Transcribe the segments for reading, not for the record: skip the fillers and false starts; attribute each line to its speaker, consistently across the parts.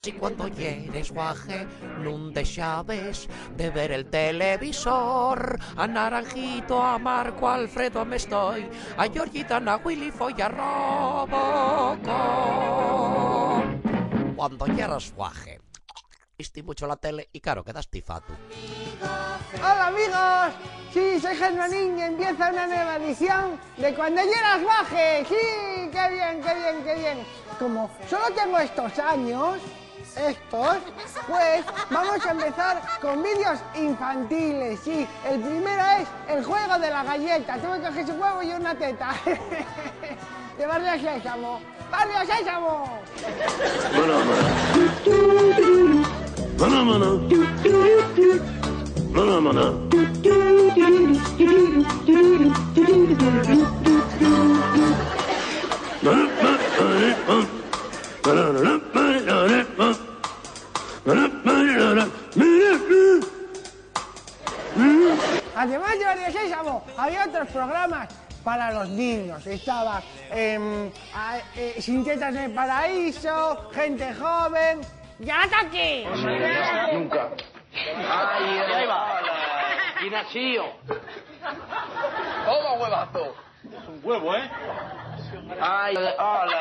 Speaker 1: Si cuando eres guaje nun deixabes de ver el televisor, a Naranjito, a Marco, a Alfredo me estoy, a Georgita, a Willy foi a Robocop. Cuando eras guaje, viste mucho la tele y claro, quedaste fato.
Speaker 2: Hola amigos, sí, soy Germanín y empieza una nueva edición de Cuando eras guaje. Sí, qué bien, qué bien, qué bien. Como solo tengo estos años, pues vamos a empezar con vídeos infantiles, sí. El primero es el juego de la galleta. Tú me coges un huevo y una teta. De Barrio Sésamo. ¡Barrio Sésamo! Además de Barrio Sésamo, había otros programas para los niños. Estaba Sin tetas en el paraíso, Gente joven. ¡Ya está aquí!
Speaker 3: Nunca. Ay, ahí va. ¿Quién ha sido? Toma, huevazo. Es un huevo, ¿eh? Ay, hola.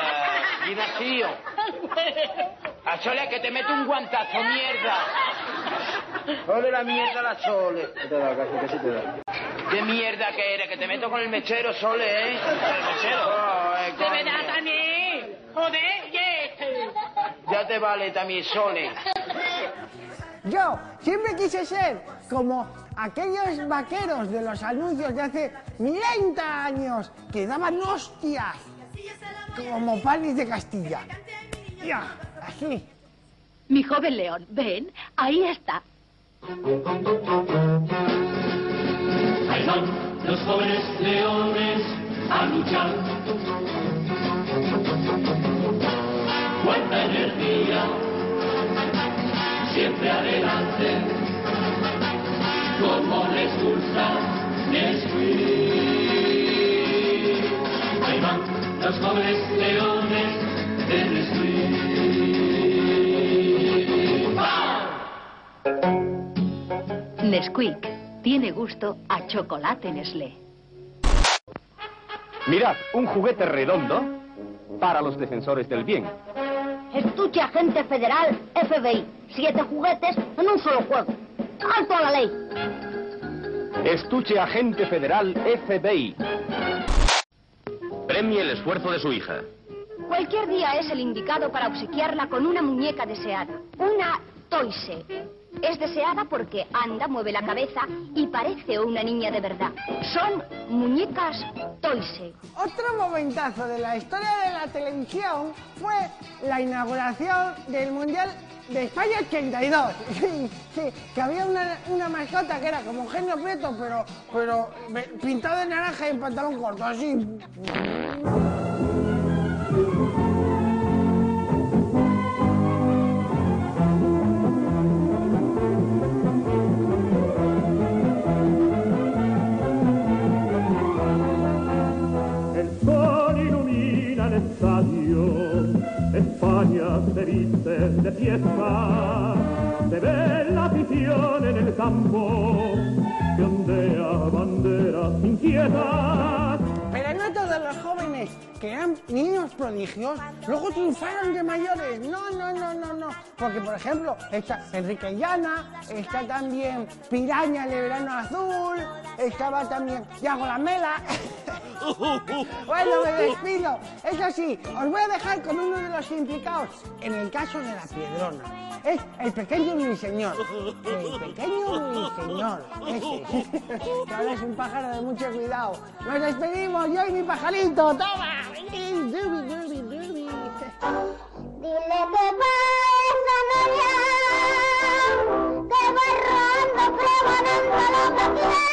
Speaker 3: ¿Quién ha sido? A Sole, que te mete un guantazo, mierda. Ole la mierda, la Sole. ¿Qué te da, que sí te da? ¿Qué mierda que eres? Que te meto con el mechero, Sole, ¿eh? ¿El mechero?
Speaker 4: ¡Se me da también! ¡Joder, yes!
Speaker 3: Ya te vale también, Sole.
Speaker 2: Yo siempre quise ser como aquellos vaqueros de los anuncios de hace 30 años que daban hostias como panes de Castilla. Ya, así.
Speaker 5: Mi joven león, ven, ahí está.
Speaker 6: Ahí van los jóvenes leones a luchar. Cuánta energía, siempre adelante, como les gusta Nesquik. Ahí van los jóvenes leones de Nesquik. ¡Ah!
Speaker 5: Nesquik tiene gusto a chocolate Nestlé.
Speaker 7: Mirad, un juguete redondo para los defensores del bien.
Speaker 8: Estuche agente federal FBI. 7 juguetes en un solo juego. ¡Alto a la ley!
Speaker 7: Estuche agente federal FBI.
Speaker 9: Premie el esfuerzo de su hija.
Speaker 5: Cualquier día es el indicado para obsequiarla con una muñeca deseada. Una Toyse. Es deseada porque anda, mueve la cabeza y parece una niña de verdad. Son muñecas Toyse.
Speaker 2: Otro momentazo de la historia de la televisión fue la inauguración del Mundial de España 82. Sí, que había una mascota que era como Eugenio Prieto, pero pintado de naranja y en pantalón corto, así.
Speaker 6: España se viste de fiesta, se ve la afición en el campo, que ondea banderas inquietas.
Speaker 2: Pero no todos los jóvenes que eran niños prodigios luego triunfaron de mayores. No. Porque, por ejemplo, está Enrique Llana, está también Piraña de Verano Azul, estaba también Yago Lamela. Bueno, me despido. Eso sí, os voy a dejar con uno de los implicados en el caso de la Piedrona. Es el pequeño ruiseñor. El pequeño ruiseñor. Ese. Que ahora es un pájaro de mucho cuidado. Nos despedimos, yo y mi pajarito. ¡Toma! Dile
Speaker 8: que pasa, Noria, que va rodando, pregonando lo que quiere.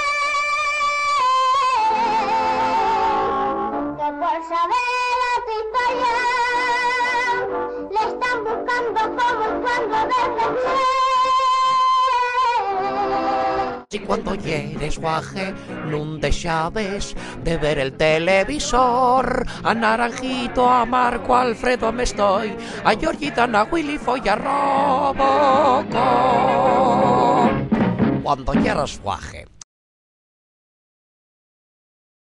Speaker 8: Que por saber a tu historia le están buscando como cuando desde
Speaker 1: Si cuando eres guaje no deixabes de ver el televisor, a Naranjito, a Marco, a Alfredo me estoy, a Georgita, a Willy y a Robocop. Cuando eras guaje